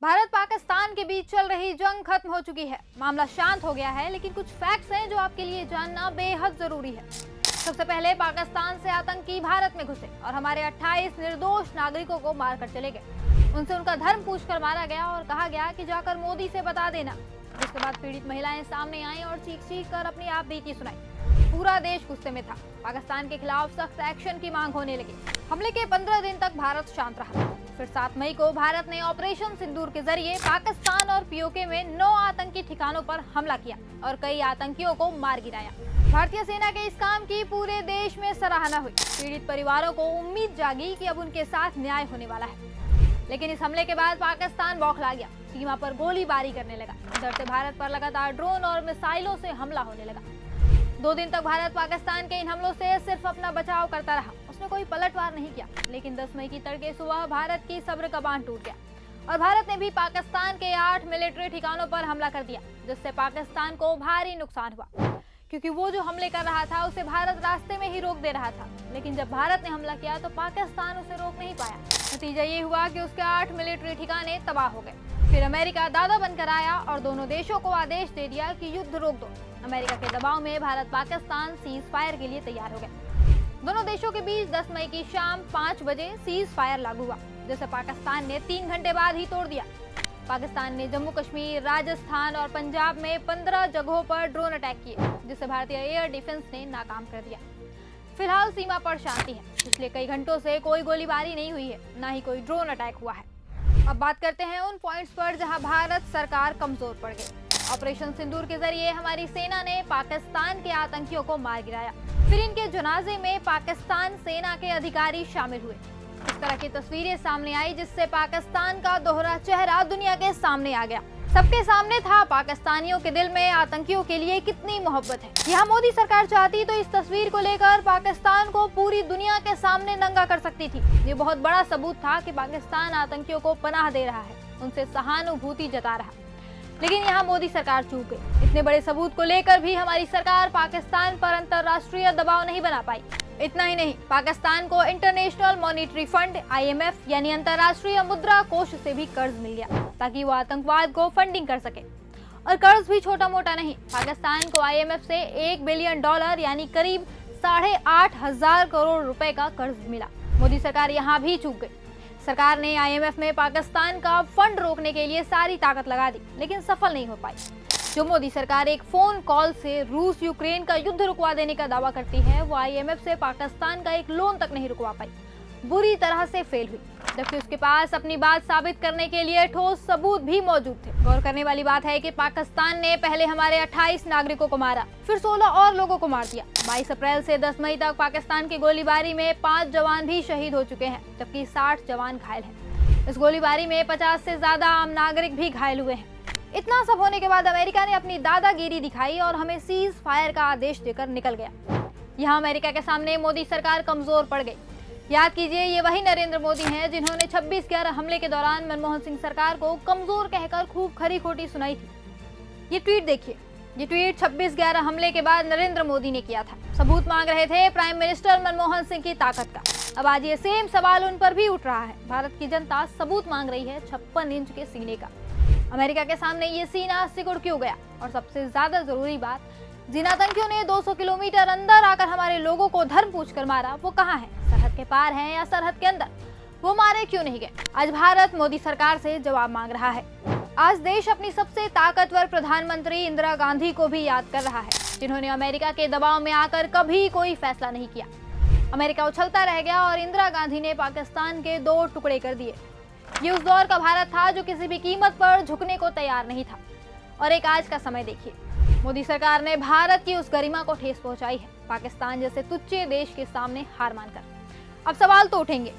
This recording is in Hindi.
भारत पाकिस्तान के बीच चल रही जंग खत्म हो चुकी है। मामला शांत हो गया है, लेकिन कुछ फैक्ट्स हैं जो आपके लिए जानना बेहद जरूरी है। सबसे पहले पाकिस्तान से आतंकी भारत में घुसे और हमारे 28 निर्दोष नागरिकों को मारकर चले गए। उनसे उनका धर्म पूछकर मारा गया और कहा गया कि जाकर मोदी से बता देना। जिसके बाद पीड़ित महिलाएं सामने आईं और चीख कर अपनी आप बीती सुनाई। पूरा देश गुस्से में था। पाकिस्तान के खिलाफ सख्त एक्शन की मांग होने लगी। हमले के 15 दिन तक भारत शांत रहा। फिर 7 मई को भारत ने ऑपरेशन सिंदूर के जरिए पाकिस्तान और पीओके में 9 आतंकी ठिकानों पर हमला किया और कई आतंकियों को मार गिराया। भारतीय सेना के इस काम की पूरे देश में सराहना हुई। पीड़ित परिवारों को उम्मीद जागी कि अब उनके साथ न्याय होने वाला है। लेकिन इस हमले के बाद पाकिस्तान बौखला गया। सीमा पर गोलीबारी करने लगा। इधर से भारत पर लगातार ड्रोन और मिसाइलों से हमला होने लगा। 2 दिन तक भारत पाकिस्तान के इन हमलों से सिर्फ अपना बचाव करता रहा। उसने कोई पलटवार नहीं किया। लेकिन 10 मई की तड़के सुबह भारत की सब्र का बांध टूट गया और भारत ने भी पाकिस्तान के 8 मिलिट्री ठिकानों पर हमला कर दिया, जिससे पाकिस्तान को भारी नुकसान हुआ। क्योंकि वो जो हमले कर रहा था उसे भारत रास्ते में ही रोक दे रहा था। लेकिन जब भारत ने हमला किया तो पाकिस्तान उसे रोक नहीं पाया। नतीजा ये हुआ कि उसके 8 मिलिट्री ठिकाने तबाह हो गए। फिर अमेरिका दादा बनकर आया और दोनों देशों को आदेश दे दिया कि युद्ध रोक दो। अमेरिका के दबाव में भारत पाकिस्तान सीज फायर के लिए तैयार हो गए। दोनों देशों के बीच 10 मई की शाम 5 बजे सीज फायर लागू हुआ, जिसे पाकिस्तान ने 3 घंटे बाद ही तोड़ दिया। पाकिस्तान ने जम्मू कश्मीर, राजस्थान और पंजाब में 15 जगहों पर ड्रोन अटैक किए, जिसे भारतीय एयर डिफेंस ने नाकाम कर दिया। फिलहाल सीमा पर शांति है। पिछले कई घंटों से कोई गोलीबारी नहीं हुई है, न ही कोई ड्रोन अटैक हुआ है। अब बात करते हैं उन पॉइंट्स पर जहां भारत सरकार कमजोर पड़ गई। ऑपरेशन सिंदूर के जरिए हमारी सेना ने पाकिस्तान के आतंकियों को मार गिराया। फिर इनके जनाजे में पाकिस्तान सेना के अधिकारी शामिल हुए। इस तरह की तस्वीरें सामने आई, जिससे पाकिस्तान का दोहरा चेहरा दुनिया के सामने आ गया। सबके सामने था पाकिस्तानियों के दिल में आतंकियों के लिए कितनी मोहब्बत है। यहाँ मोदी सरकार चाहती तो इस तस्वीर को लेकर पाकिस्तान को पूरी दुनिया के सामने नंगा कर सकती थी। ये बहुत बड़ा सबूत था कि पाकिस्तान आतंकियों को पनाह दे रहा है, उनसे सहानुभूति जता रहा। लेकिन यहाँ मोदी सरकार चूक गई। इतने बड़े सबूत को लेकर भी हमारी सरकार पाकिस्तान पर अंतर्राष्ट्रीय दबाव नहीं बना पाई। इतना ही नहीं, पाकिस्तान को इंटरनेशनल मॉनिटरी फंड IMF यानी अंतर्राष्ट्रीय मुद्रा कोष से भी कर्ज मिल गया, ताकि वो आतंकवाद को फंडिंग कर सके। और कर्ज भी छोटा मोटा नहीं। पाकिस्तान को IMF से $1 बिलियन यानी करीब 8,500 करोड़ रुपए का कर्ज मिला। मोदी सरकार यहाँ भी चूक गई। सरकार ने IMF में पाकिस्तान का फंड रोकने के लिए सारी ताकत लगा दी, लेकिन सफल नहीं हो पाई। जो मोदी सरकार एक फोन कॉल से रूस यूक्रेन का युद्ध रुकवा देने का दावा करती है, वो IMF से पाकिस्तान का एक लोन तक नहीं रुकवा पाई। बुरी तरह से फेल हुई, जबकि उसके पास अपनी बात साबित करने के लिए ठोस सबूत भी मौजूद थे। गौर करने वाली बात है कि पाकिस्तान ने पहले हमारे 28 नागरिकों को मारा, फिर 16 और लोगों को मार दिया। 22 अप्रैल से 10 मई तक पाकिस्तान की गोलीबारी में 5 जवान भी शहीद हो चुके हैं, जबकि 60 जवान घायल हैं। इस गोलीबारी में 50 से ज्यादा आम नागरिक भी घायल हुए हैं। इतना सब होने के बाद अमेरिका ने अपनी दादागिरी दिखाई और हमें सीज फायर का आदेश देकर निकल गया। यहाँ अमेरिका के सामने मोदी सरकार कमजोर पड़ गई। याद कीजिए, ये वही नरेंद्र मोदी हैं जिन्होंने 26/11 हमले के दौरान मनमोहन सिंह सरकार को कमजोर कहकर खूब खरी खोटी सुनाई थी। ये ट्वीट देखिए। ये ट्वीट 26/11 हमले के बाद नरेंद्र मोदी ने किया था। सबूत मांग रहे थे प्राइम मिनिस्टर मनमोहन सिंह की ताकत का। अब आज ये सेम सवाल उन पर भी उठ रहा है। भारत की जनता सबूत मांग रही है 56 इंच के सीने का। अमेरिका के सामने ये सीना सिकुड़ क्यों गया? और सबसे ज्यादा जरूरी बात, जिन आतंकियों ने 200 किलोमीटर अंदर आकर हमारे लोगों को धर्म पूछकर मारा, वो कहाँ है? सरहद के पार हैं या सरहद के अंदर? वो मारे क्यों नहीं गए? आज भारत मोदी सरकार से जवाब मांग रहा है। आज देश अपनी सबसे ताकतवर प्रधानमंत्री इंदिरा गांधी को भी याद कर रहा है, जिन्होंने अमेरिका के दबाव में आकर कभी कोई फैसला नहीं किया। अमेरिका उछलता रह गया और इंदिरा गांधी ने पाकिस्तान के 2 टुकड़े कर दिए। ये उस दौर का भारत था जो किसी भी कीमत पर झुकने को तैयार नहीं था। और एक आज का समय देखिए, मोदी सरकार ने भारत की उस गरिमा को ठेस पहुंचाई है, पाकिस्तान जैसे तुच्छ देश के सामने हार मानकर। अब सवाल तो उठेंगे,